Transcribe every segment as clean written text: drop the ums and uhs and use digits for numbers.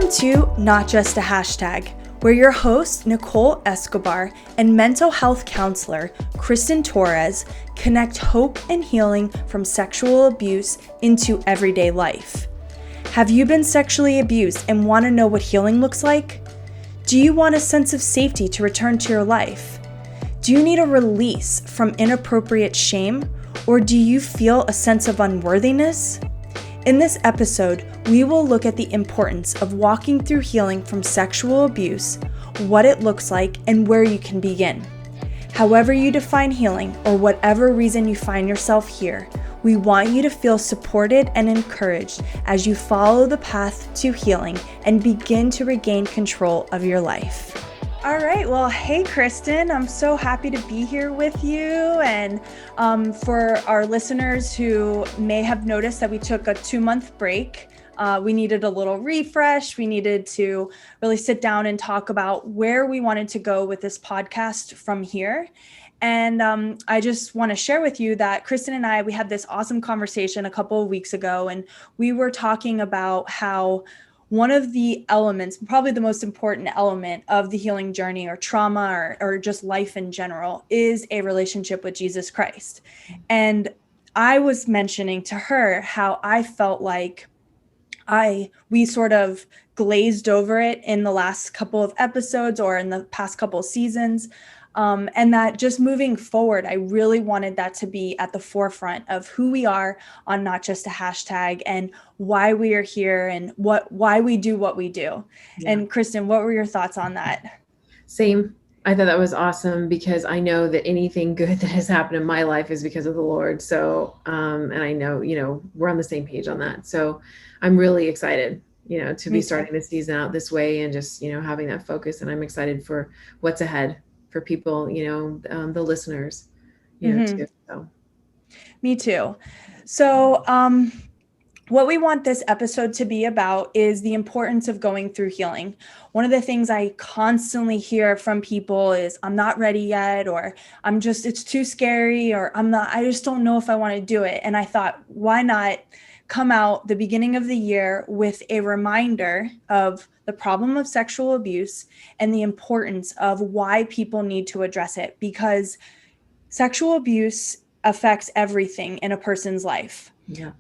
Welcome to Not Just a Hashtag, where your host, Nicole Escobar, and mental health counselor, Kristan Torres, connect hope and healing from sexual abuse into everyday life. Have you been sexually abused and want to know what healing looks like? Do you want a sense of safety to return to your life? Do you need a release from inappropriate shame, or do you feel a sense of unworthiness? In this episode, we will look at the importance of walking through healing from sexual abuse, what it looks like, and where you can begin. However you define healing, or whatever reason you find yourself here, we want you to feel supported and encouraged as you follow the path to healing and begin to regain control of your life. All right, well, hey, Kristan, I'm so happy to be here with you. And for our listeners who may have noticed that we took a 2-month break, we needed a little refresh. We needed to really sit down and talk about where we wanted to go with this podcast from here. And I just want to share with you that Kristan and I, we had this awesome conversation a couple of weeks ago, and we were talking about how one of the elements, probably the most important element of the healing journey or trauma or just life in general, is a relationship with Jesus Christ. And I was mentioning to her how I felt like we sort of glazed over it in the last couple of episodes or in the past couple of seasons. And that just moving forward, I really wanted that to be at the forefront of who we are on Not Just a Hashtag and why we are here and why we do what we do. Yeah. And Kristan, what were your thoughts on that? Same. I thought that was awesome because I know that anything good that has happened in my life is because of the Lord. So, and I know, we're on the same page on that. So I'm really excited, to be starting the season out this way and just, having that focus. And I'm excited for what's ahead for people, the listeners, too. So. Me too. So, what we want this episode to be about is the importance of going through healing. One of the things I constantly hear from people is, I'm not ready yet, or it's too scary, or I just don't know if I want to do it. And I thought, why not come out the beginning of the year with a reminder of the problem of sexual abuse and the importance of why people need to address it, because sexual abuse affects everything in a person's life. Yeah.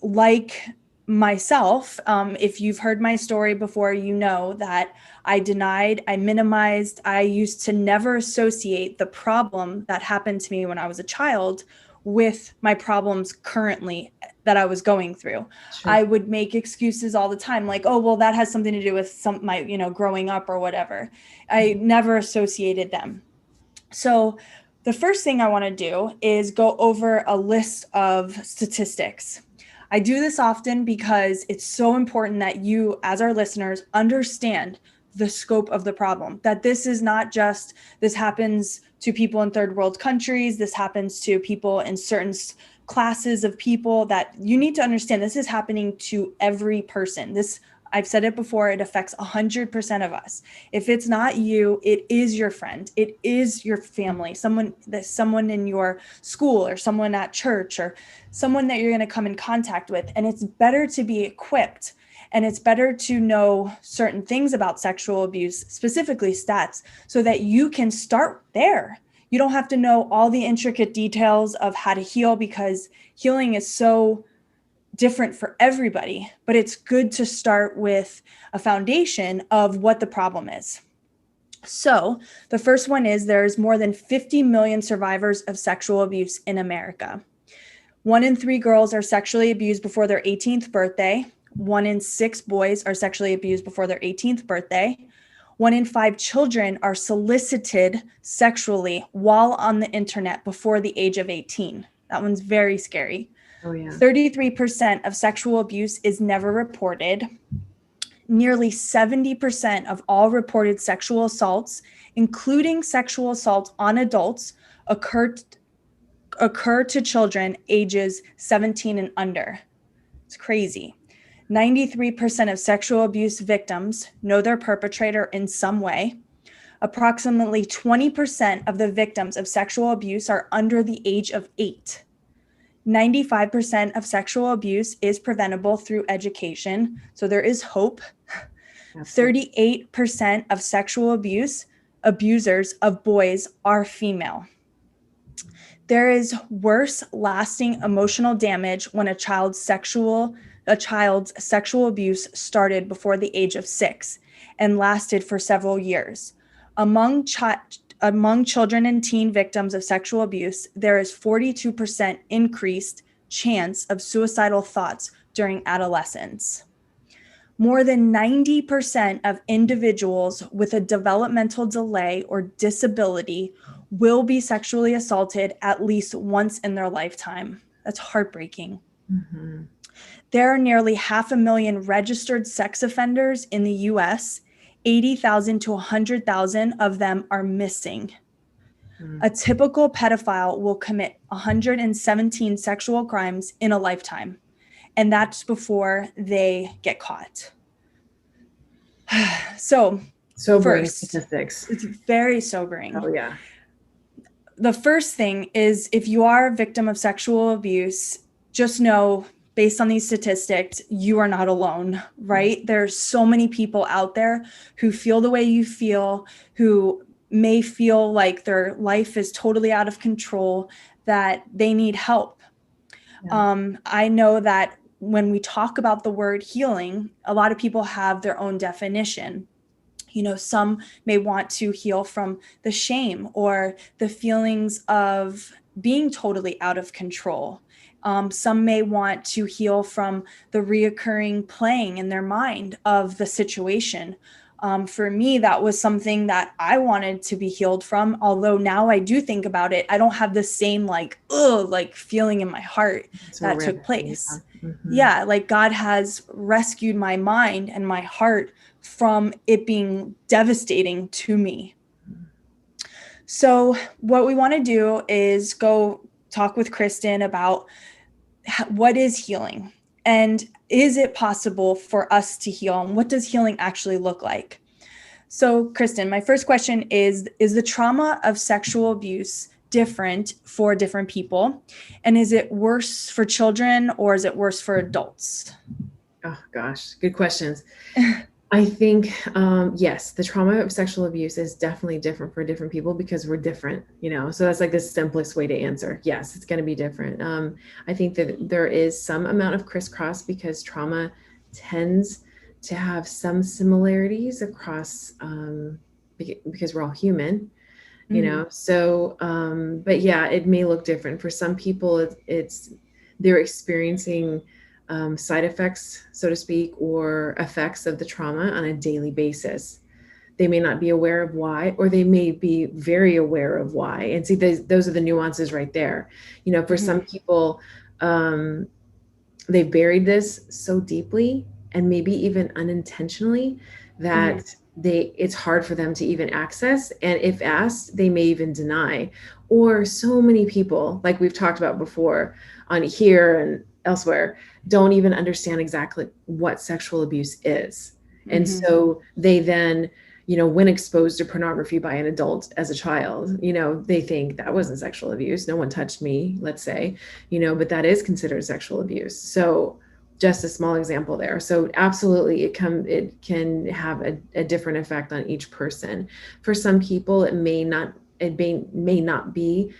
Like myself, if you've heard my story before, you know that I denied, I minimized, I used to never associate the problem that happened to me when I was a child with my problems currently that I was going through. Sure. I would make excuses all the time, like, oh, well, that has something to do with my growing up or whatever. I never associated them. So the first thing I want to do is go over a list of statistics. I do this often because it's so important that you, as our listeners, understand the scope of the problem, that this is not just, this happens to people in third world countries, this happens to people in certain classes of people, that you need to understand this is happening to every person. I've said it before, it affects 100% of us. If it's not you, it is your friend, it is your family, someone in your school or someone at church or someone that you're going to come in contact with. And it's better to be equipped, and it's better to know certain things about sexual abuse, specifically stats, so that you can start there. You don't have to know all the intricate details of how to heal, because healing is so different for everybody, but it's good to start with a foundation of what the problem is. So the first one is there's more than 50 million survivors of sexual abuse in America. 1 in 3 girls are sexually abused before their 18th birthday. 1 in 6 boys are sexually abused before their 18th birthday. 1 in 5 children are solicited sexually while on the internet before the age of 18. That one's very scary. Oh, yeah. 33% of sexual abuse is never reported. Nearly 70% of all reported sexual assaults, including sexual assaults on adults, occur to children ages 17 and under. It's crazy. 93% of sexual abuse victims know their perpetrator in some way. Approximately 20% of the victims of sexual abuse are under the age of 8. 95% of sexual abuse is preventable through education. So there is hope. Absolutely. 38% of sexual abusers of boys are female. There is worse lasting emotional damage when a child's sexual abuse started before the age of 6 and lasted for several years. Among children and teen victims of sexual abuse, there is 42% increased chance of suicidal thoughts during adolescence. More than 90% of individuals with a developmental delay or disability will be sexually assaulted at least once in their lifetime. That's heartbreaking. Mm-hmm. There are nearly 500,000 registered sex offenders in the US. 80,000 to 100,000 of them are missing. Mm-hmm. A typical pedophile will commit 117 sexual crimes in a lifetime, and that's before they get caught. So, Sobering first, statistics. it's very sobering. Oh yeah. The first thing is, if you are a victim of sexual abuse, just know, based on these statistics, you are not alone, right? There's so many people out there who feel the way you feel, who may feel like their life is totally out of control, that they need help. Yeah. I know that when we talk about the word healing, a lot of people have their own definition. You know, some may want to heal from the shame or the feelings of being totally out of control. Some may want to heal from the reoccurring playing in their mind of the situation. For me, that was something that I wanted to be healed from. Although now I do think about it, I don't have the same like feeling in my heart that took place. Mm-hmm. Yeah, like God has rescued my mind and my heart from it being devastating to me. So what we want to do is go talk with Kristan about what is healing, and is it possible for us to heal, and what does healing actually look like? So Kristan, my first question is the trauma of sexual abuse different for different people? And is it worse for children or is it worse for adults? Oh gosh, good questions. I think, yes, the trauma of sexual abuse is definitely different for different people because we're different, so that's like the simplest way to answer. Yes, it's going to be different. I think that there is some amount of crisscross because trauma tends to have some similarities across, because we're all human, so, but yeah, it may look different. For some people, they're experiencing side effects, so to speak, or effects of the trauma on a daily basis. They may not be aware of why, or they may be very aware of why. And see, those are the nuances right there. For some people, they've buried this so deeply and maybe even unintentionally that it's hard for them to even access. And if asked, they may even deny. Or so many people, like we've talked about before on here and elsewhere, don't even understand exactly what sexual abuse is. And so they then, when exposed to pornography by an adult as a child, they think that wasn't sexual abuse. No one touched me, let's say, but that is considered sexual abuse. So just a small example there. So absolutely, it can have a different effect on each person. For some people, it may not be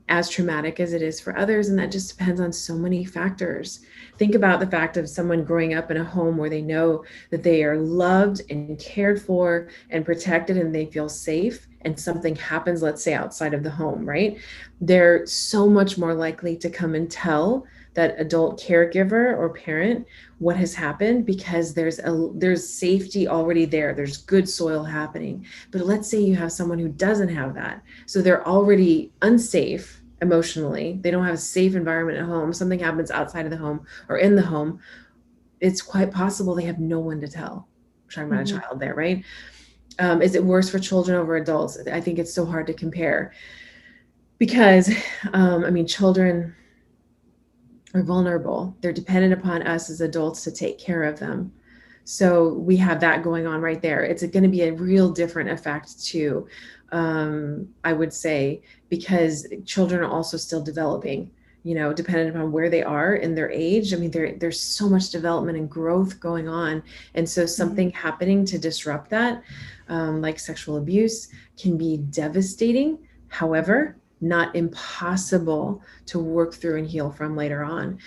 as traumatic as it is for others. And that just depends on so many factors. Think about the fact of someone growing up in a home where they know that they are loved and cared for and protected and they feel safe, and something happens, let's say outside of the home, right? They're so much more likely to come and tell that adult caregiver or parent what has happened, because there's safety already there. There's good soil happening. But let's say you have someone who doesn't have that. So they're already unsafe emotionally. They don't have a safe environment at home. Something happens outside of the home or in the home. It's quite possible they have no one to tell. I'm talking about a child there, right? Is it worse for children over adults? I think it's so hard to compare because, children are vulnerable. They're dependent upon us as adults to take care of them. So we have that going on right there. It's going to be a real different effect too, I would say, because children are also still developing. dependent upon where they are in their age. I mean, there's so much development and growth going on. And so something happening to disrupt that, like sexual abuse, can be devastating. However, not impossible to work through and heal from later on.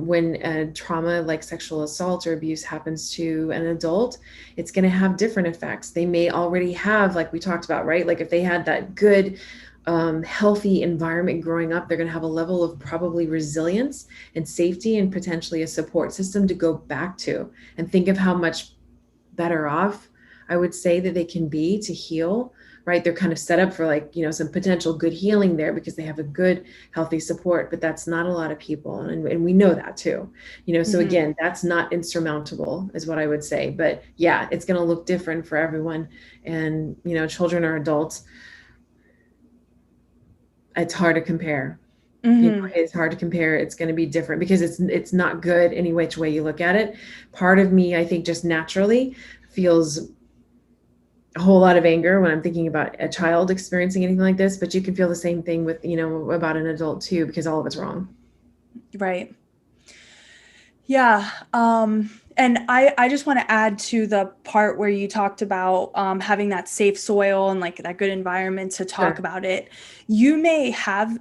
When a trauma like sexual assault or abuse happens to an adult, it's going to have different effects. They may already have, like we talked about, right? Like if they had that good, healthy environment growing up, they're going to have a level of probably resilience and safety and potentially a support system to go back to, and think of how much better off I would say that they can be to heal, right? They're kind of set up for like, some potential good healing there because they have a good, healthy support, but that's not a lot of people. And we know that too, so again, that's not insurmountable is what I would say, but yeah, it's going to look different for everyone. And, children or adults, it's hard to compare. It's hard to compare. It's going to be different because it's not good any which way you look at it. Part of me, I think, just naturally feels a whole lot of anger when I'm thinking about a child experiencing anything like this, but you can feel the same thing with, about an adult too, because all of it's wrong. Right. Yeah. And I just want to add to the part where you talked about having that safe soil and like that good environment to talk about it. You may have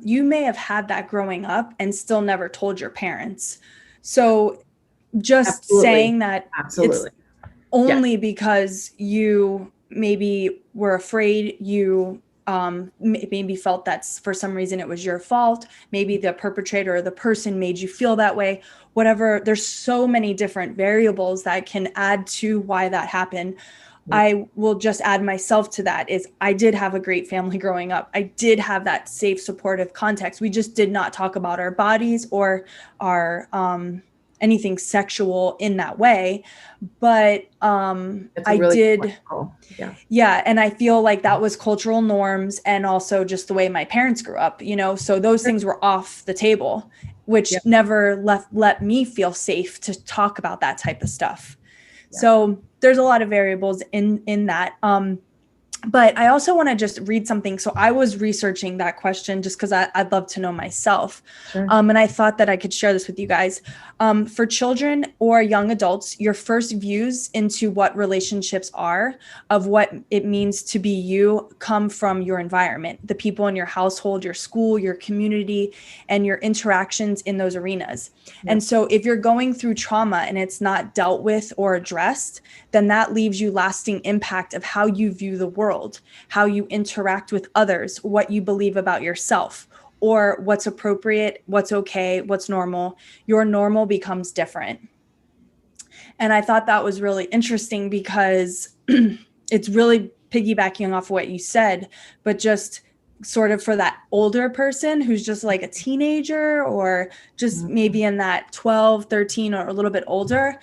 had that growing up and still never told your parents. So just saying that it's only because you maybe were afraid, you maybe felt that for some reason it was your fault, maybe the perpetrator or the person made you feel that way, whatever. There's so many different variables that can add to why that happened. I will just add myself to that is I did have a great family growing up. I did have that safe, supportive context. We just did not talk about our bodies or our anything sexual in that way. But I did. Yeah. And I feel like that was cultural norms and also just the way my parents grew up, so those things were off the table, which never let me feel safe to talk about that type of stuff. So there's a lot of variables in that. But I also want to just read something. So I was researching that question just because I'd love to know myself. And I thought that I could share this with you guys. For children or young adults, your first views into what relationships are, of what it means to be you, come from your environment, the people in your household, your school, your community, and your interactions in those arenas. And so if you're going through trauma and it's not dealt with or addressed, then that leaves you lasting impact of how you view the world, how you interact with others, what you believe about yourself, or what's appropriate, what's okay, what's normal. Your normal becomes different. And I thought that was really interesting because it's really piggybacking off what you said, but just sort of for that older person who's just like a teenager or just maybe in that 12, 13 or a little bit older,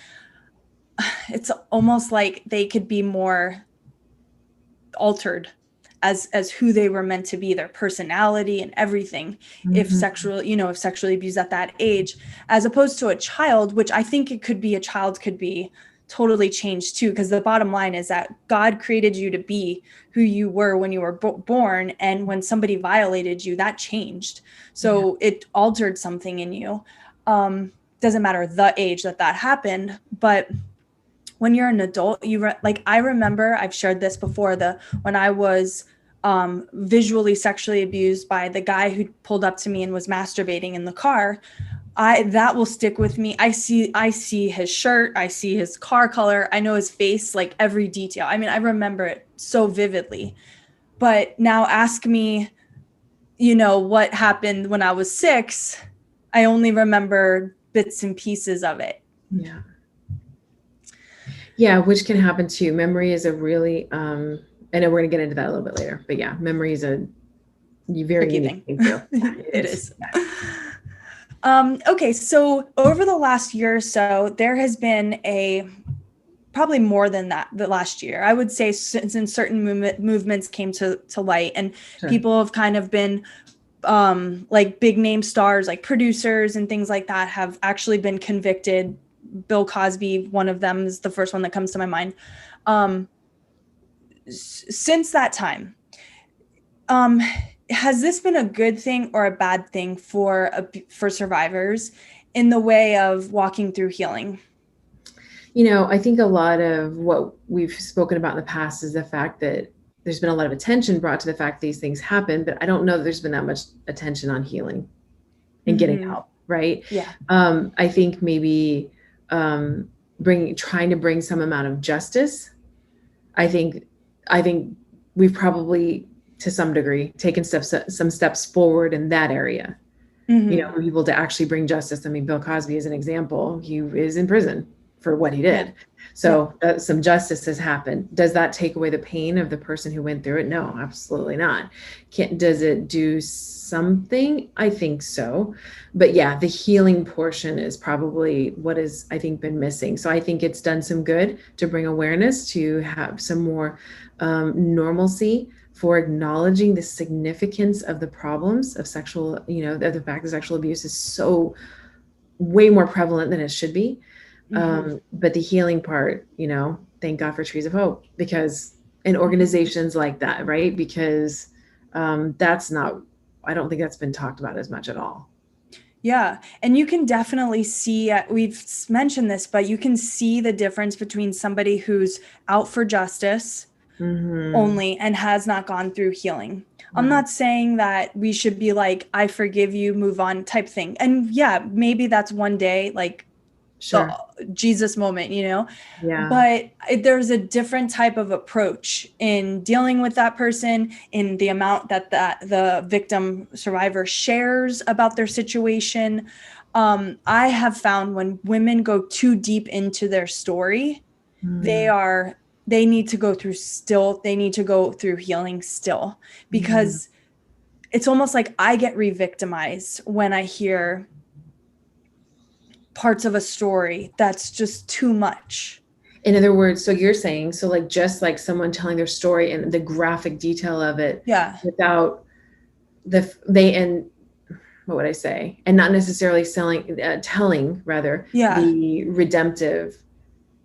it's almost like they could be more altered as who they were meant to be, their personality and everything, if sexually abused at that age, as opposed to a child, which I think a child could be totally changed too, because the bottom line is that God created you to be who you were when you were born, and when somebody violated you, that changed. So it altered something in you. Doesn't matter the age that happened, but when you're an adult, I remember I've shared this before, when I was visually sexually abused by the guy who pulled up to me and was masturbating in the car. That will stick with me. I see his shirt, I see his car color, I know his face, like every detail. I mean, I remember it so vividly. But now ask me, what happened when I was 6, I only remember bits and pieces of it. Yeah, which can happen too. Memory is a really, I know we're going to get into that a little bit later, but yeah, memory is a very unique thing too. It is. Okay, so over the last year or so, there has been probably more than that, the last year, I would say, since certain movements came to light, and people have kind of been like big name stars, like producers and things like that, have actually been convicted. Bill Cosby, one of them, is the first one that comes to my mind. Since that time, has this been a good thing or a bad thing for survivors in the way of walking through healing? I think a lot of what we've spoken about in the past is the fact that there's been a lot of attention brought to the fact these things happen, but I don't know that there's been that much attention on healing and getting help, right? Yeah. I think maybe trying to bring some amount of justice. I think we've probably, to some degree, taken some steps forward in that area. For people to actually bring justice. I mean, Bill Cosby is an example. He is in prison for what he did. So some justice has happened. Does that take away the pain of the person who went through it? No, absolutely not. Does it do something? I think so. But yeah, the healing portion is probably what is, I think, been missing. So I think it's done some good to bring awareness, to have some more normalcy for acknowledging the significance of the problems of sexual, of the fact that sexual abuse is so way more prevalent than it should be. But the healing part, thank God for Trees of Hope, because in organizations like that, right? Because I don't think that's been talked about as much at all. Yeah. And you can definitely see, we've mentioned this, but you can see the difference between somebody who's out for justice only and has not gone through healing. I'm not saying that we should be like, I forgive you, move on type thing. And yeah, maybe that's one day, like the Jesus moment, but there's a different type of approach in dealing with that person, in the amount that the victim survivor shares about their situation. I have found when women go too deep into their story, they need to go through healing still, because it's almost like I get re-victimized when I hear parts of a story that's just too much. In other words, so you're saying, so like, just like someone telling their story and the graphic detail of it, without what would I say? And not necessarily telling rather, the redemptive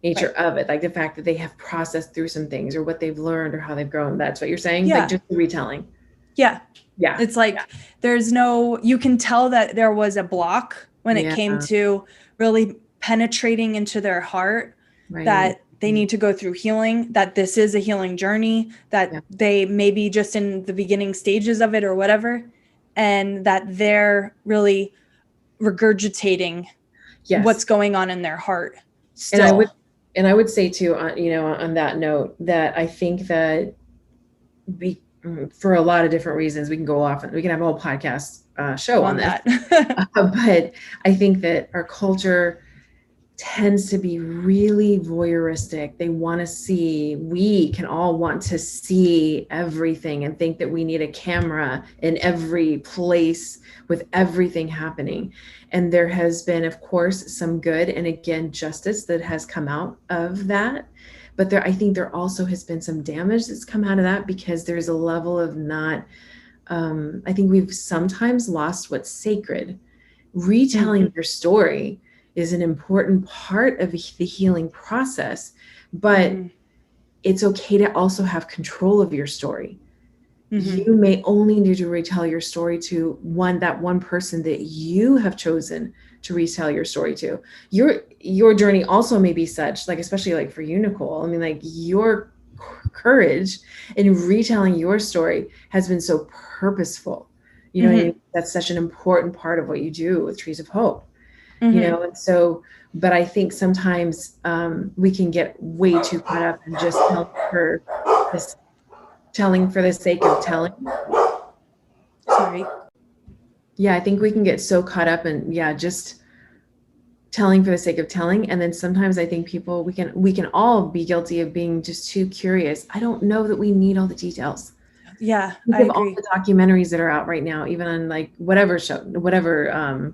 nature of it, like the fact that they have processed through some things or what they've learned or how they've grown. That's what you're saying? Like just the retelling. Yeah. It's like you can tell that there was a block when it came to really penetrating into their heart, that they need to go through healing, that this is a healing journey, that they may be just in the beginning stages of it or whatever, and that they're really regurgitating what's going on in their heart still. And I would say too, on that note, that I think that for a lot of different reasons, we can go off and we can have a whole podcast show on that. But I think that our culture tends to be really voyeuristic. We can all want to see everything and think that we need a camera in every place with everything happening. And there has been, of course, some good and again, justice that has come out of that. But I think there also has been some damage that's come out of that, because there's a level of I think we've sometimes lost what's sacred. Retelling your story is an important part of the healing process, but it's okay to also have control of your story. You may only need to retell your story to that one person that you have chosen to retell your story to. Your journey also may be such, like, especially like for you, Nicole, I mean, like, your courage in retelling your story has been so purposeful. What I mean? That's such an important part of what you do with Trees of Hope. And so, but I think sometimes we can get way too caught up in just telling for the sake of telling. Sorry. Yeah, I think we can get so caught up in just telling for the sake of telling. And then sometimes I think we can all be guilty of being just too curious. I don't know that we need all the details. Yeah, I agree. All the documentaries that are out right now, even on like whatever show, whatever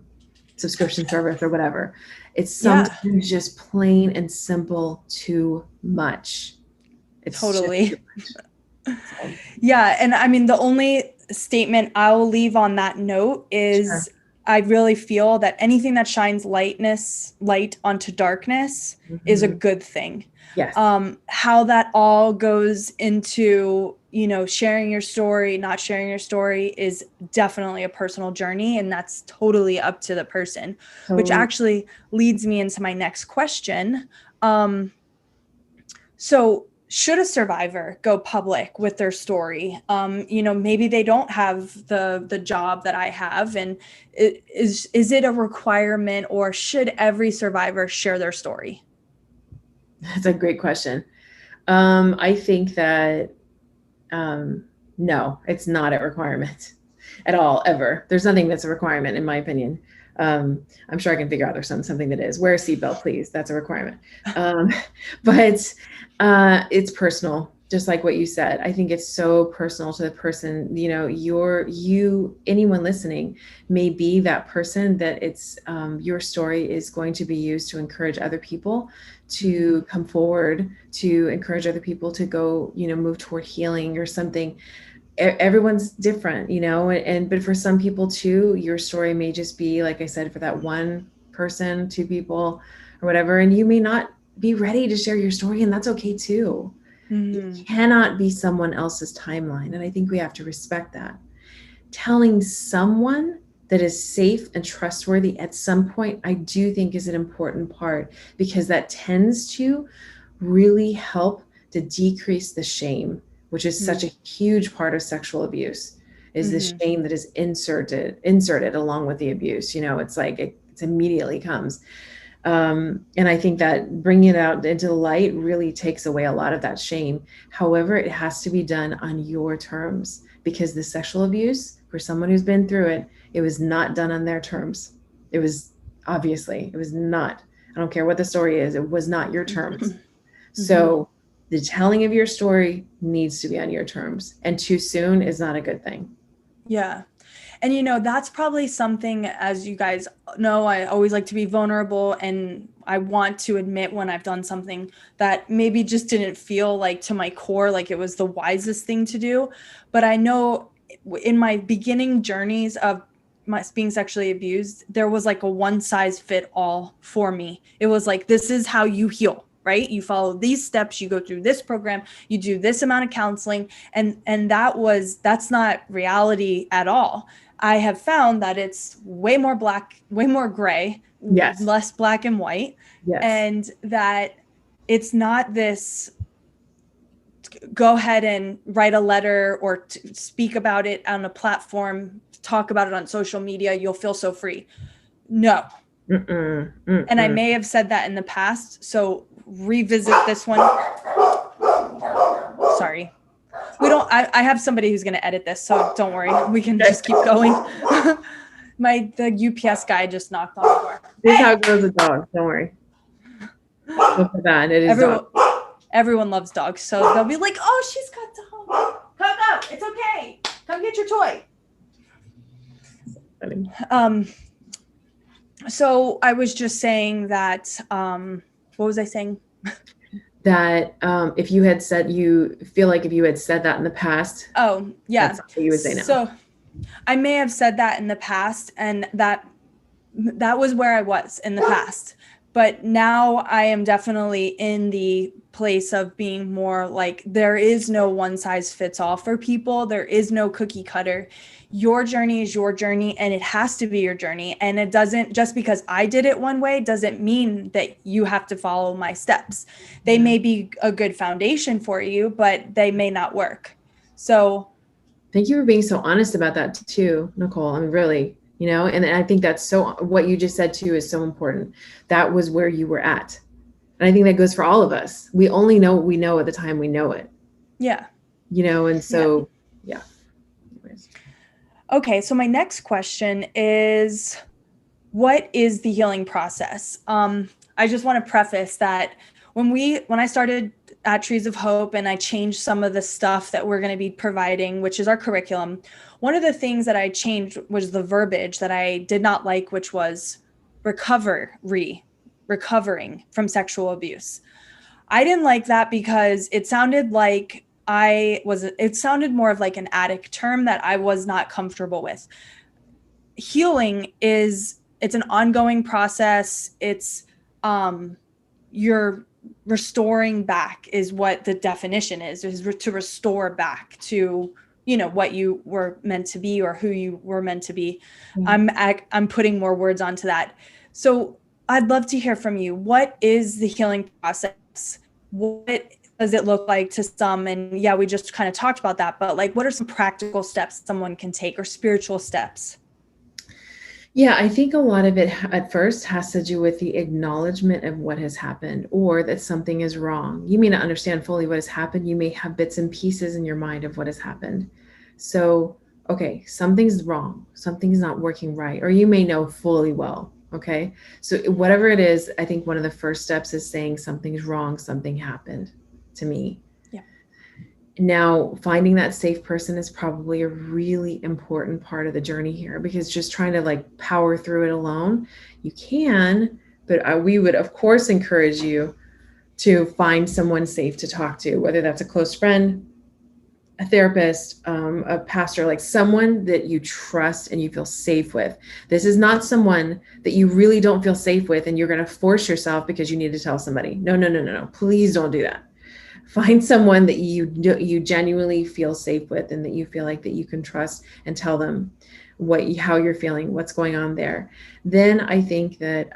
subscription service or whatever, it's sometimes just plain and simple too much. It's totally too much. Yeah. And I mean, the only statement I'll leave on that note is I really feel that anything that shines light onto darkness is a good thing. Yes. How that all goes into sharing your story, not sharing your story is definitely a personal journey, and that's totally up to the person, which actually leads me into my next question. So should a survivor go public with their story? Maybe they don't have the job that I have, and is it a requirement, or should every survivor share their story? That's a great question. I think that no, it's not a requirement at all, ever. There's nothing that's a requirement, in my opinion. I'm sure I can figure out there's something that is. Wear a seatbelt, please. That's a requirement. But it's personal, just like what you said. I think it's so personal to the person. Anyone listening may be that person that it's your story is going to be used to encourage other people to come forward, to encourage other people to go, move toward healing or something. Everyone's different, but for some people too, your story may just be, like I said, for that one person, two people or whatever, and you may not be ready to share your story, and that's okay too. You cannot be someone else's timeline, and I think we have to respect that. Telling someone that is safe and trustworthy at some point, I do think is an important part, because that tends to really help to decrease the shame, which is such a huge part of sexual abuse, is the shame that is inserted along with the abuse. It's like it immediately comes. And I think that bringing it out into the light really takes away a lot of that shame. However, it has to be done on your terms, because the sexual abuse, for someone who's been through it was not done on their terms. It was not. I don't care what the story is. It was not your terms. So the telling of your story needs to be on your terms, and too soon is not a good thing. Yeah. And that's probably something, as you guys know, I always like to be vulnerable, and I want to admit when I've done something that maybe just didn't feel like to my core, like it was the wisest thing to do. But I know in my beginning journeys of my being sexually abused, there was like a one size fit all for me. It was like, this is how you heal, right? You follow these steps, you go through this program, you do this amount of counseling, and that's not reality at all. I have found that it's way more black, way more gray, Yes. less black and white. Yes. And that it's not this go ahead and write a letter or speak about it on a platform, talk about it on social media, you'll feel so free. No. And I may have said that in the past, so revisit this one. Sorry. I have somebody who's going to edit this, so don't worry. We can just keep going. The UPS guy just knocked on the door. This is how it goes with dogs. Don't worry. Look at that. It is everyone loves dogs, so they'll be like, "Oh, she's got dogs. Come out. It's okay. Come get your toy." So I was just saying that. What was I saying? That if you had said, you feel like if you had said that in the past. Oh, yeah. That's what you would say now. So I may have said that in the past, and that was where I was in the past. But now I am definitely in the place of being more like, there is no one size fits all for people. There is no cookie cutter. Your journey is your journey, and it has to be your journey. And it doesn't, just because I did it one way doesn't mean that you have to follow my steps. They may be a good foundation for you, but they may not work. So thank you for being so honest about that too, Nicole. I mean, really, and I think that's so, what you just said too is so important. That was where you were at. And I think that goes for all of us. We only know what we know at the time we know it. Yeah. And so, yeah. Anyways. Okay. So my next question is, what is the healing process? I just want to preface that when I started at Trees of Hope and I changed some of the stuff that we're going to be providing, which is our curriculum, one of the things that I changed was the verbiage that I did not like, which was recovering from sexual abuse. I didn't like that because it sounded like it sounded more of like an addict term that I was not comfortable with. Healing it's an ongoing process. It's, you're restoring back is what the definition is to restore back to, what you were meant to be or who you were meant to be. I'm putting more words onto that. So I'd love to hear from you. What is the healing process? What does it look like to some? And yeah, we just kind of talked about that, but like, what are some practical steps someone can take, or spiritual steps? Yeah, I think a lot of it at first has to do with the acknowledgement of what has happened, or that something is wrong. You may not understand fully what has happened. You may have bits and pieces in your mind of what has happened. So, okay, something's wrong. Something's not working right. Or you may know fully well. Okay. So, whatever it is, I think one of the first steps is saying something's wrong. Something happened to me. Now, finding that safe person is probably a really important part of the journey here, because just trying to like power through it alone, you can, but we would of course encourage you to find someone safe to talk to, whether that's a close friend, a therapist, a pastor, like someone that you trust and you feel safe with. This is not someone that you really don't feel safe with and you're going to force yourself because you need to tell somebody. No. Please don't do that. Find someone that you genuinely feel safe with and that you feel like that you can trust, and tell them how you're feeling, what's going on there. Then I think that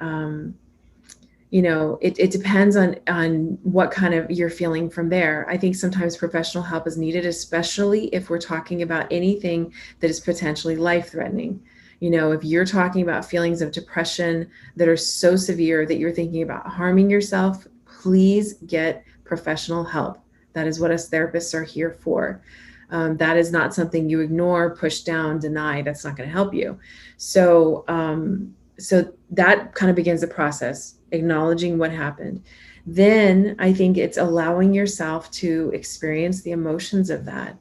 it depends on what kind of you're feeling from there. I think sometimes professional help is needed, especially if we're talking about anything that is potentially life-threatening. If you're talking about feelings of depression that are so severe that you're thinking about harming yourself, please get professional help. That is what us therapists are here for. That is not something you ignore, push down, deny. That's not going to help you. So that kind of begins the process, acknowledging what happened. Then I think it's allowing yourself to experience the emotions of that.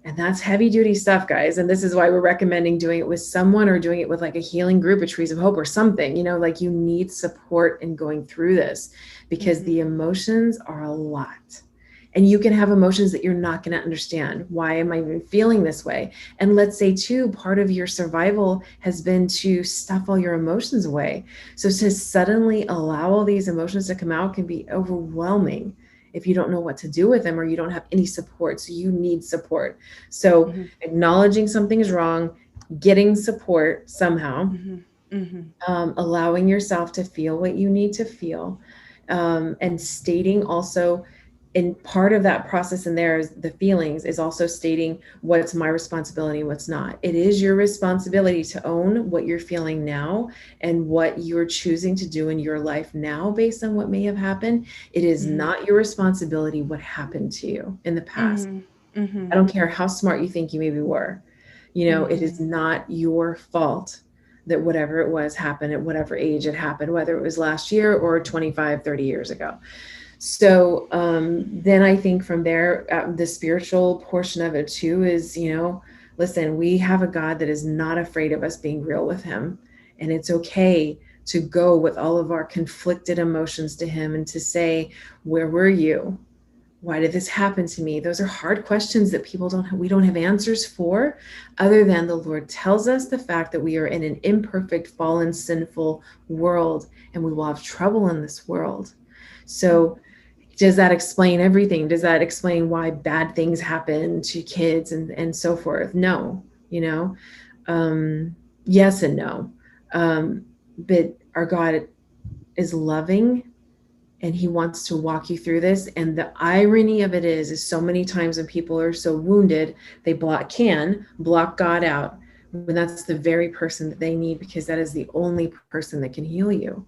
And that's heavy duty stuff, guys. And this is why we're recommending doing it with someone, or doing it with like a healing group, a Trees of Hope or something, like you need support in going through this, because the emotions are a lot. And you can have emotions that you're not going to understand. Why am I even feeling this way? And let's say too, part of your survival has been to stuff all your emotions away. So to suddenly allow all these emotions to come out can be overwhelming if you don't know what to do with them, or you don't have any support. So you need support. So acknowledging something is wrong, getting support somehow, allowing yourself to feel what you need to feel, and stating also, and part of that process in there is the feelings, is also stating what's my responsibility and what's not. It is your responsibility to own what you're feeling now and what you're choosing to do in your life now based on what may have happened. It is not your responsibility what happened to you in the past. I don't care how smart you think you maybe were. It is not your fault that whatever it was happened at whatever age it happened, whether it was last year or 25, 30 years ago. So then I think from there, the spiritual portion of it too is, listen, we have a God that is not afraid of us being real with him. And it's okay to go with all of our conflicted emotions to him and to say, where were you? Why did this happen to me? Those are hard questions that we don't have answers for, other than the Lord tells us the fact that we are in an imperfect, fallen, sinful world, and we will have trouble in this world. So does that explain everything? Does that explain why bad things happen to kids and so forth? No, yes and no. But our God is loving, and he wants to walk you through this. And the irony of it is so many times when people are so wounded, they can block God out, when that's the very person that they need, because that is the only person that can heal you.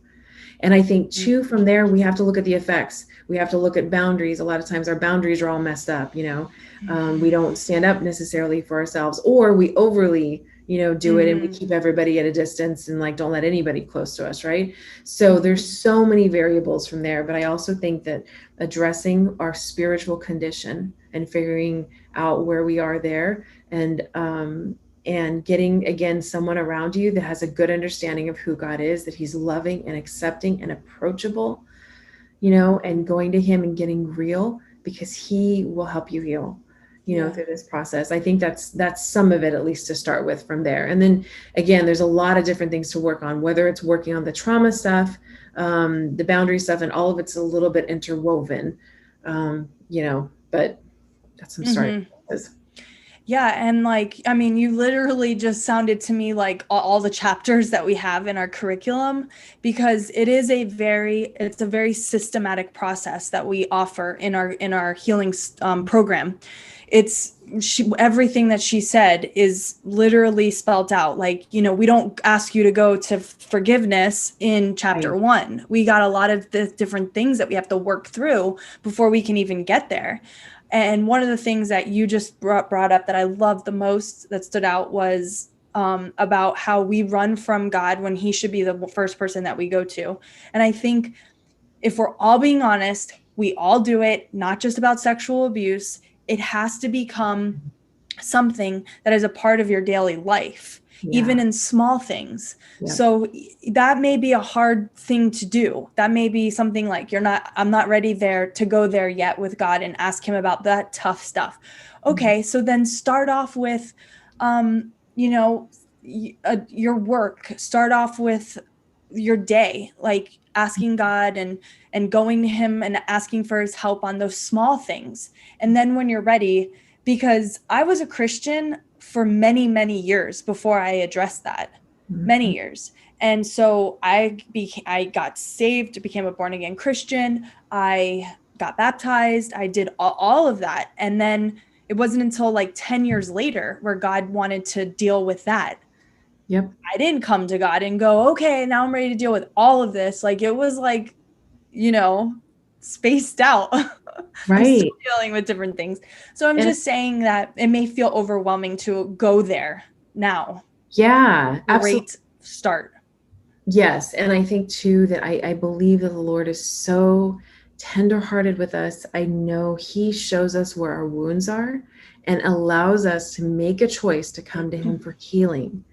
And I think too, from there, we have to look at the effects. We have to look at boundaries. A lot of times our boundaries are all messed up. We don't stand up necessarily for ourselves, or we overly, do it, and we keep everybody at a distance and like, don't let anybody close to us. Right. So there's so many variables from there. But I also think that addressing our spiritual condition and figuring out where we are there, and getting, again, someone around you that has a good understanding of who God is, that he's loving and accepting and approachable, and going to him and getting real, because he will help you heal. through this process. I think that's some of it, at least to start with from there. And then again, there's a lot of different things to work on, whether it's working on the trauma stuff, the boundary stuff, and all of it's a little bit interwoven, but that's some starting places. Yeah. And like, I mean, you literally just sounded to me like all the chapters that we have in our curriculum, because it's a very systematic process that we offer in our healing program. Everything that she said is literally spelled out. Like, we don't ask you to go to forgiveness in chapter 1. We got a lot of the different things that we have to work through before we can even get there. And one of the things that you just brought up that I loved the most, that stood out, was about how we run from God when he should be the first person that we go to. And I think if we're all being honest, we all do it, not just about sexual abuse. It has to become something that is a part of your daily life, even in small things. Yeah. So that may be a hard thing to do. That may be something like, I'm not ready to go there yet with God and ask him about that tough stuff. Okay. So then start off with, your work, start off with your day, like asking God and going to him and asking for his help on those small things. And then when you're ready, because I was a Christian for many, many years before I addressed that, many years. And so I got saved, became a born again Christian. I got baptized. I did all of that. And then it wasn't until like 10 years later where God wanted to deal with that. Yep. I didn't come to God and go, okay, now I'm ready to deal with all of this. Like, it was like, spaced out. Right. I'm still dealing with different things. So I'm just saying that it may feel overwhelming to go there now. Yeah, absolutely. Great start. Yes. And I think too, that I believe that the Lord is so tenderhearted with us. I know he shows us where our wounds are and allows us to make a choice to come to him for healing.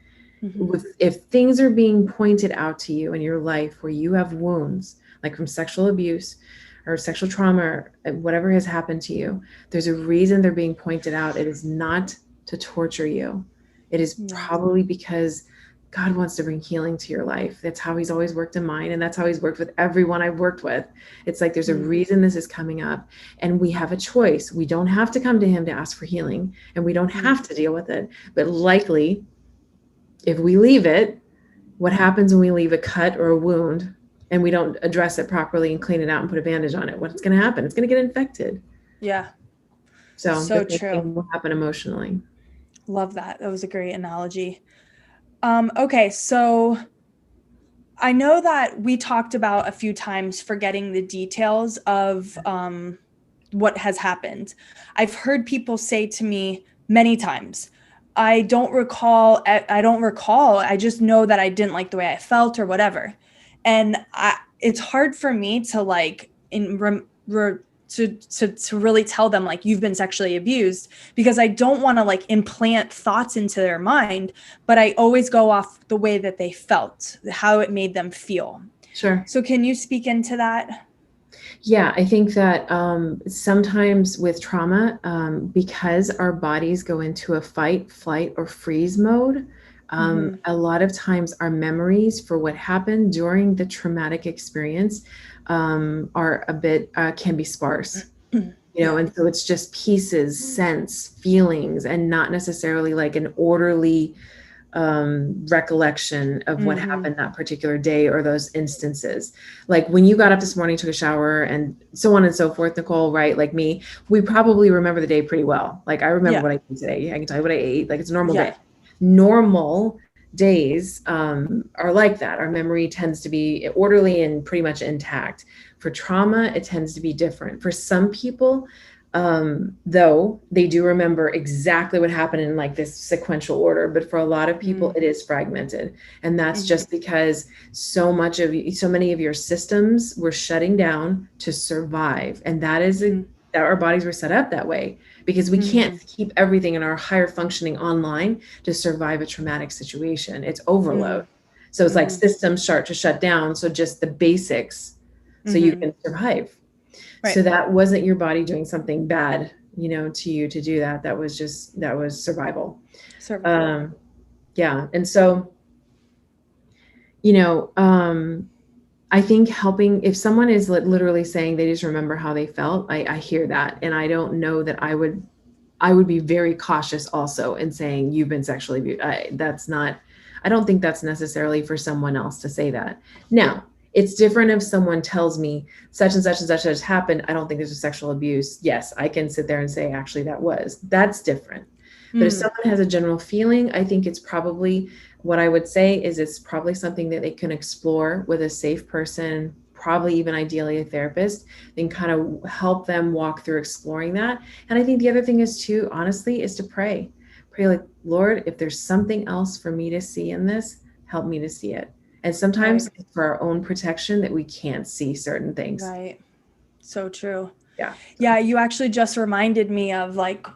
If things are being pointed out to you in your life where you have wounds, like from sexual abuse or sexual trauma or whatever has happened to you, there's a reason they're being pointed out. It is not to torture you. It is probably because God wants to bring healing to your life. That's how he's always worked in mine. And that's how he's worked with everyone I've worked with. It's like, there's a reason this is coming up, and we have a choice. We don't have to come to him to ask for healing, and we don't have to deal with it. But likely, if we leave it, what happens when we leave a cut or a wound and we don't address it properly and clean it out and put a bandage on it? What's going to happen? It's going to get infected. Yeah. So true. Will happen emotionally. Love that. That was a great analogy. Okay. So I know that we talked about a few times forgetting the details of what has happened. I've heard people say to me many times, I don't recall. I just know that I didn't like the way I felt or whatever. And it's hard for me to like to really tell them like, you've been sexually abused, because I don't want to like implant thoughts into their mind, but I always go off the way that they felt, how it made them feel. Sure. So can you speak into that? Yeah, I think that sometimes with trauma, because our bodies go into a fight, flight, or freeze mode, a lot of times our memories for what happened during the traumatic experience are a bit, can be sparse, and so it's just pieces, sense, feelings, and not necessarily like an orderly recollection of what happened that particular day or those instances. Like when you got up this morning, took a shower, and so on and so forth, Nicole, right? Like me, we probably remember the day pretty well. Like I remember what I ate today. I can tell you what I ate. Like it's a normal day. Normal days are like that. Our memory tends to be orderly and pretty much intact. For trauma, it tends to be different. For some people, though, they do remember exactly what happened in like this sequential order, but for a lot of people, it is fragmented. And that's just because so many of your systems were shutting down to survive. And that is that our bodies were set up that way, because we can't keep everything in our higher functioning online to survive a traumatic situation. It's overload. So it's like systems start to shut down. So just the basics, so you can survive. Right. So that wasn't your body doing something bad to you to do that. That was survival. Survival. Yeah. And so, I think helping, if someone is literally saying they just remember how they felt, I hear that. And I don't know that I would be very cautious also in saying you've been sexually abused. I don't think that's necessarily for someone else to say that. Now, it's different if someone tells me such and such and such has happened. I don't think there's a sexual abuse. Yes, I can sit there and say, actually, that's different. But if someone has a general feeling, I think it's probably, what I would say is it's probably something that they can explore with a safe person, probably even ideally a therapist, and kind of help them walk through exploring that. And I think the other thing is too, honestly, is to pray like, Lord, if there's something else for me to see in this, help me to see it. And sometimes it's for our own protection that we can't see certain things. Right. So true. Yeah. Yeah. You actually just reminded me of like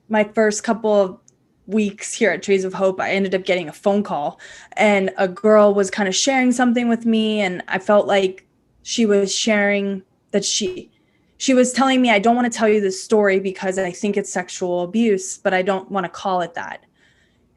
my first couple of weeks here at Trees of Hope. I ended up getting a phone call, and a girl was kind of sharing something with me. And I felt like she was sharing that she was telling me, I don't want to tell you this story because I think it's sexual abuse, but I don't want to call it that.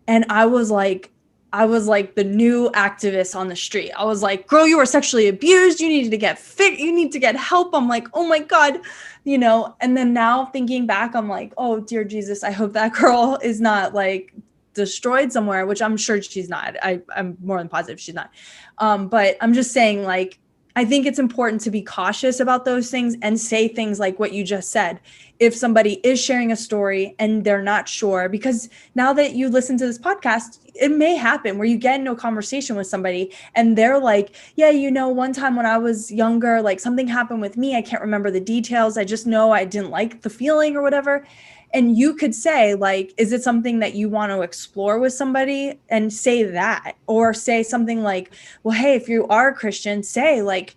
And I was like the new activist on the street. I was like, girl, you were sexually abused. You needed to get fit. You need to get help. I'm like, oh my God, and then now thinking back, I'm like, oh dear Jesus, I hope that girl is not like destroyed somewhere, which I'm sure she's not. I'm more than positive she's not. But I'm just saying, like, I think it's important to be cautious about those things and say things like what you just said. If somebody is sharing a story and they're not sure, because now that you listen to this podcast, it may happen where you get into a conversation with somebody and they're like, yeah, one time when I was younger, like something happened with me. I can't remember the details. I just know I didn't like the feeling or whatever. And you could say, like, is it something that you want to explore with somebody, and say that, or say something like, well, hey, if you are a Christian, say like,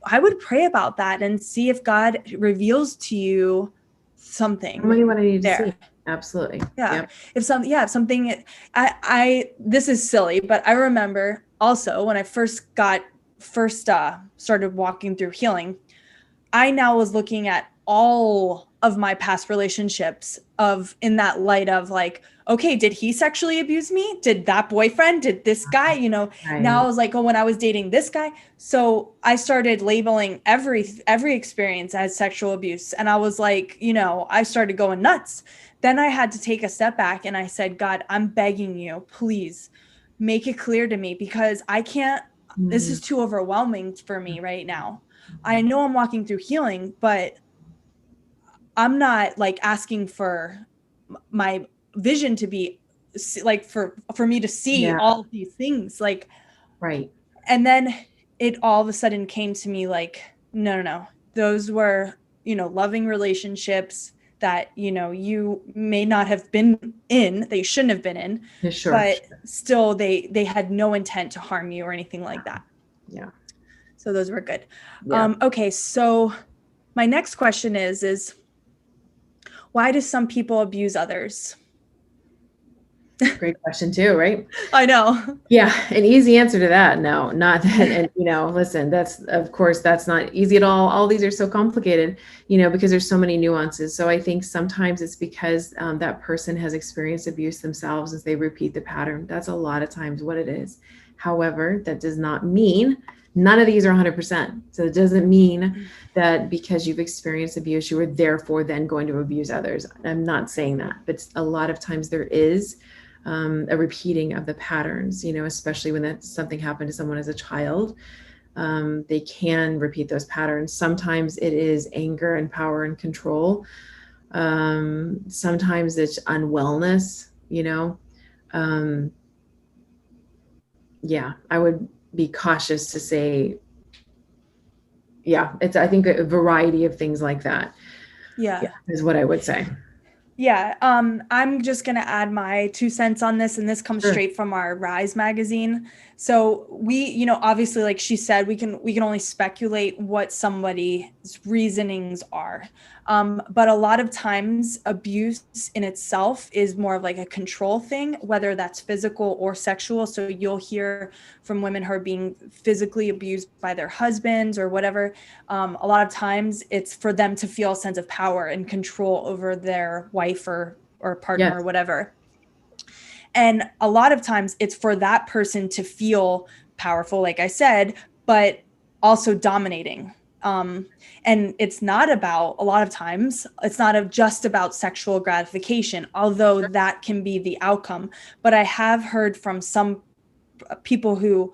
I would pray about that and see if God reveals to you something. How many what I need to see? Absolutely. Yeah. Yep. If something, this is silly, but I remember also when I first started walking through healing, I now was looking at all of my past relationships in that light of like, okay, did he sexually abuse me? Did that boyfriend? Did this guy? Right. Now I was like, oh, when I was dating this guy. So I started labeling every experience as sexual abuse. And I was like, I started going nuts. Then I had to take a step back and I said, God, I'm begging you, please make it clear to me, because I can't, this is too overwhelming for me right now. I know I'm walking through healing, but I'm not like asking for my vision to be like for me to see all of these things, like, right. And then it all of a sudden came to me like, no, those were, loving relationships that, you may not have been in, that you shouldn't have been in, but still they had no intent to harm you or anything like that. Yeah. So those were good. Yeah. Okay. So my next question is why do some people abuse others? Great question too, right? I know. Yeah. An easy answer to that. No, not that. And, listen, that's not easy at all. All these are so complicated, because there's so many nuances. So I think sometimes it's because that person has experienced abuse themselves as they repeat the pattern. That's a lot of times what it is. However, that does not mean none of these are 100%. So it doesn't mean that because you've experienced abuse, you are therefore then going to abuse others. I'm not saying that, but a lot of times there is a repeating of the patterns, especially when something happened to someone as a child. They can repeat those patterns. Sometimes it is anger and power and control. Sometimes it's unwellness, yeah, I would be cautious to say, I think a variety of things like that. Yeah, is what I would say. Yeah. I'm just going to add my 2 cents on this, and this comes straight from our Rise magazine. So we, obviously, like she said, we can only speculate what somebody's reasonings are. But a lot of times abuse in itself is more of like a control thing, whether that's physical or sexual. So you'll hear from women who are being physically abused by their husbands or whatever. A lot of times it's for them to feel a sense of power and control over their wife or partner or whatever. And a lot of times it's for that person to feel powerful, like I said, but also dominating. And it's not about, a lot of times, it's not just about sexual gratification, although that can be the outcome. But I have heard from some people who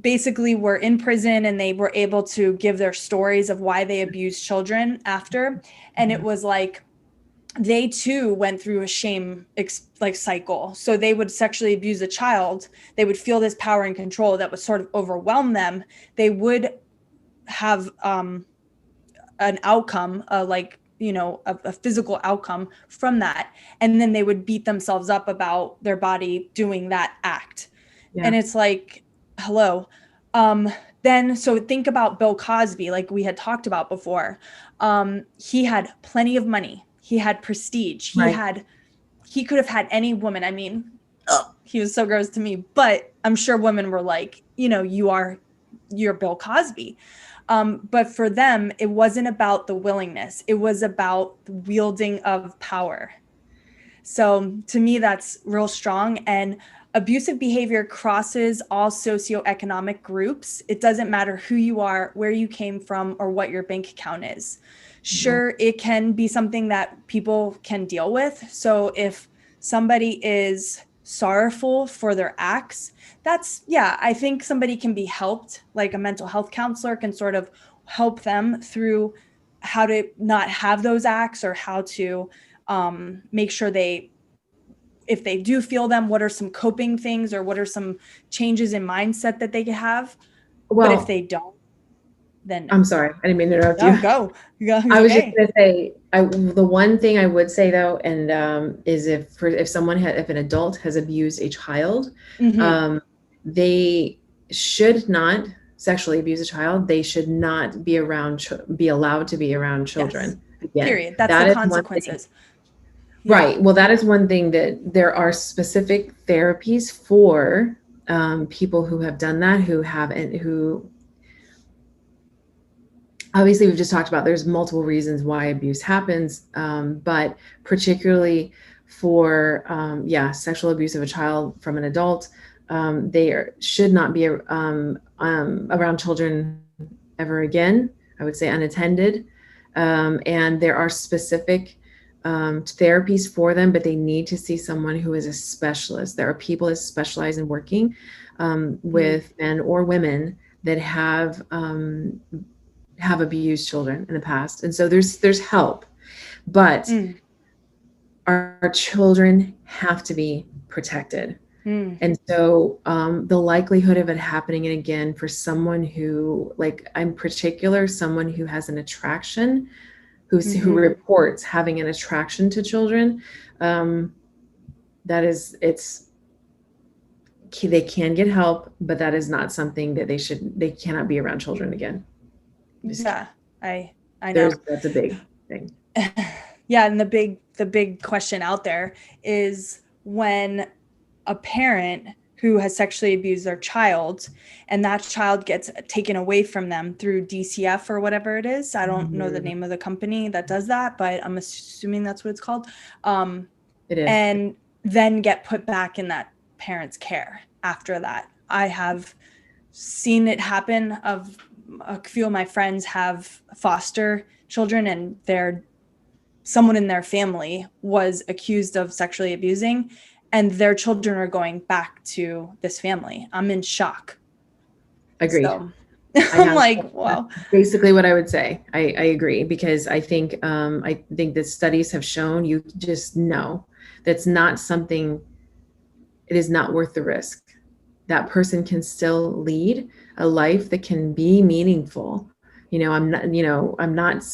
basically were in prison and they were able to give their stories of why they abused children after. And it was like, they too went through a shame cycle. So they would sexually abuse a child. They would feel this power and control that would sort of overwhelm them. They would have an outcome, a physical outcome from that. And then they would beat themselves up about their body doing that act. Yeah. And it's like, hello. Then, so think about Bill Cosby, like we had talked about before. He had plenty of money. He had prestige. He could have had any woman. I mean, he was so gross to me, but I'm sure women were like, you're Bill Cosby. But for them, it wasn't about the willingness. It was about the wielding of power. So to me, that's real strong. And abusive behavior crosses all socioeconomic groups. It doesn't matter who you are, where you came from, or what your bank account is. Sure, it can be something that people can deal with. So if somebody is sorrowful for their acts, I think somebody can be helped, like a mental health counselor can sort of help them through how to not have those acts, or how to make sure if they do feel them, what are some coping things, or what are some changes in mindset that they can have. Well, but if they don't, then no. I'm sorry, I didn't mean to interrupt you. Go. I was just going to say, the one thing I would say though, and is if an adult has abused a child, they should not sexually abuse a child. They should not be allowed to be around children. Yes. Again, period. That's the consequences. Yeah. Right. Well, that is one thing, that there are specific therapies for people who have done that, who obviously we've just talked about, there's multiple reasons why abuse happens, but particularly for sexual abuse of a child from an adult, they should not be around children ever again. I would say unattended, and there are specific therapies for them, but they need to see someone who is a specialist. There are people that specialize in working with men or women that have abused children in the past. And so there's help, but our children have to be protected. And so the likelihood of it happening again for someone who, like, I'm particular, someone who has an attraction, who reports having an attraction to children, they can get help, but that is not something that they cannot be around children again. Yeah, I know. That's a big thing. Yeah, and the big question out there is, when a parent who has sexually abused their child and that child gets taken away from them through DCF or whatever it is. I don't know the name of the company that does that, but I'm assuming that's what it's called. It is. And then get put back in that parent's care after that. I have seen it happen. Of a few of my friends have foster children, and someone in their family was accused of sexually abusing, and their children are going back to this family. I'm in shock. Agreed. So, I'm like, wow. Basically what I would say. I agree, because I think that studies have shown, you just know that's not something, it is not worth the risk. That person can still lead a life that can be meaningful. I'm not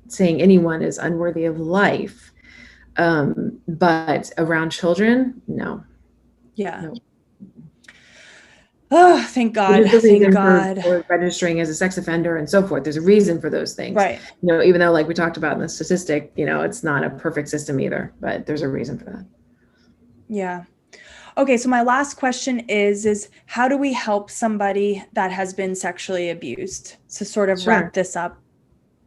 saying anyone is unworthy of life. But around children, no. Yeah. Oh, thank God. There's a Thank reason God. for registering as a sex offender and so forth. There's a reason for those things. Right. Even though, like we talked about in the statistic, it's not a perfect system either, but there's a reason for that. Yeah. Okay, so my last question is how do we help somebody that has been sexually abused? To sort of wrap this up.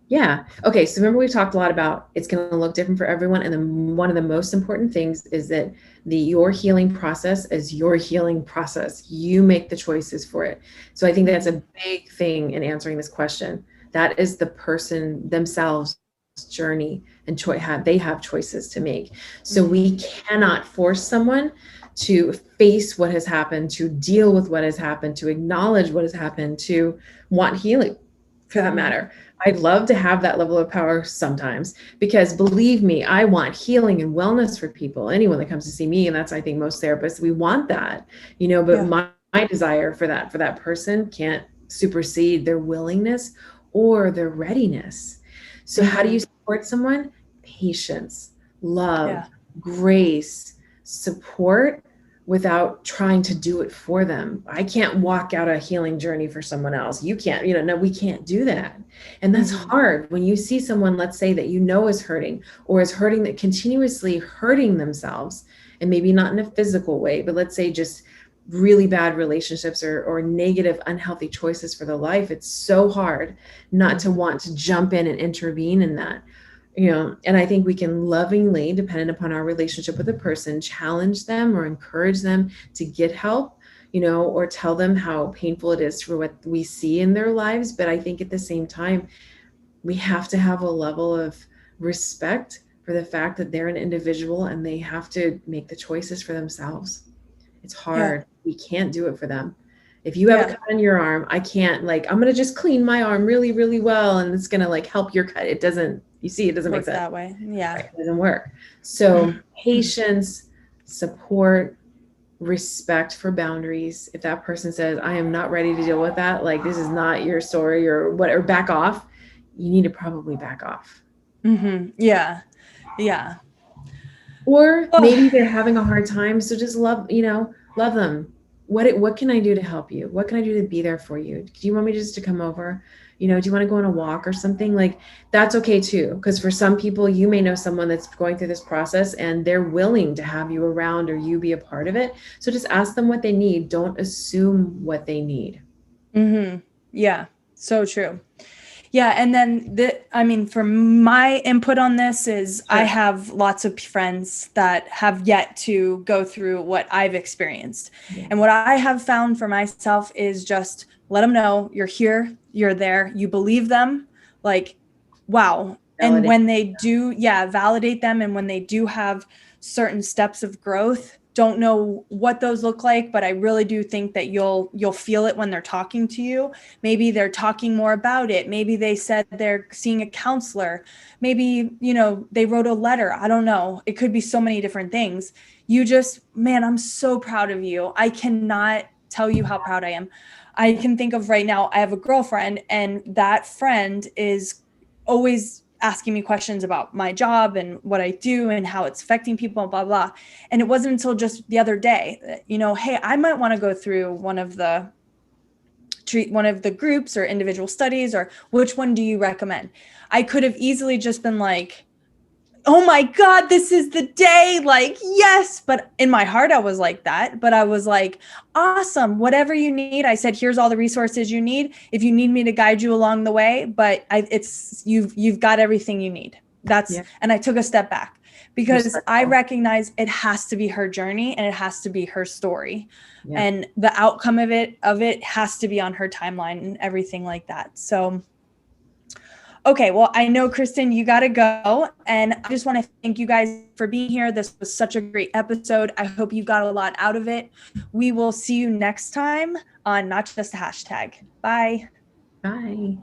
Yeah. Okay. So remember, we talked a lot about it's going to look different for everyone. And then one of the most important things is that your healing process is your healing process. You make the choices for it. So I think that's a big thing in answering this question. That is the person themselves journey and they have choices to make. So we cannot force someone to face what has happened, to deal with what has happened, to acknowledge what has happened, to want healing for that matter. I'd love to have that level of power sometimes, because believe me, I want healing and wellness for people, anyone that comes to see me. And that's, I think, most therapists, we want that, but my desire for that person can't supersede their willingness or their readiness. So how do you support someone? Patience, love, grace, support, without trying to do it for them. I can't walk out a healing journey for someone else. You can't, no, we can't do that. And that's hard when you see someone, let's say, that is hurting, or is hurting, that continuously hurting themselves, and maybe not in a physical way, but let's say just really bad relationships or negative, unhealthy choices for their life. It's so hard not to want to jump in and intervene in that. And I think we can lovingly, dependent upon our relationship with a person, challenge them or encourage them to get help, or tell them how painful it is for what we see in their lives. But I think at the same time, we have to have a level of respect for the fact that they're an individual and they have to make the choices for themselves. It's hard. We can't do it for them. If you have a cut on your arm, I can't, I'm going to just clean my arm really, really well, and it's going to help your cut. It doesn't, you see, it doesn't make sense that way. Yeah. Right? It doesn't work. So patience, support, respect for boundaries. If that person says, I am not ready to deal with that, this is not your story or whatever, back off, you need to probably back off. Yeah. Yeah. Or maybe they're having a hard time. So just love them. What can I do to help you? What can I do to be there for you? Do you want me just to come over? Do you want to go on a walk or something? That's okay too. Because for some people, you may know someone that's going through this process and they're willing to have you around or you be a part of it. So just ask them what they need. Don't assume what they need. Yeah. So true. Yeah. And then for my input on this is I have lots of friends that have yet to go through what I've experienced. And what I have found for myself is just let them know you're here, you're there, you believe them, wow. And when they do, validate them. And when they do have certain steps of growth, don't know what those look like, but I really do think that you'll feel it when they're talking to you. Maybe they're talking more about it. Maybe they said they're seeing a counselor. Maybe, they wrote a letter. I don't know. It could be so many different things. Man, I'm so proud of you. I cannot tell you how proud I am. I can think of right now, I have a girlfriend, and that friend is always asking me questions about my job and what I do and how it's affecting people, blah, blah. And it wasn't until just the other day that, hey, I might want to go through one of the groups or individual studies, or which one do you recommend? I could have easily just been like, oh my God, this is the day. Yes. But in my heart, I was like that. But I was like, awesome. Whatever you need. I said, here's all the resources you need. If you need me to guide you along the way, but you've got everything you need. And I took a step back because I recognize it has to be her journey and it has to be her story. Yeah. And the outcome of it has to be on her timeline and everything like that. So okay, well, I know, Kristan, you got to go. And I just want to thank you guys for being here. This was such a great episode. I hope you got a lot out of it. We will see you next time on Not Just a Hashtag. Bye. Bye.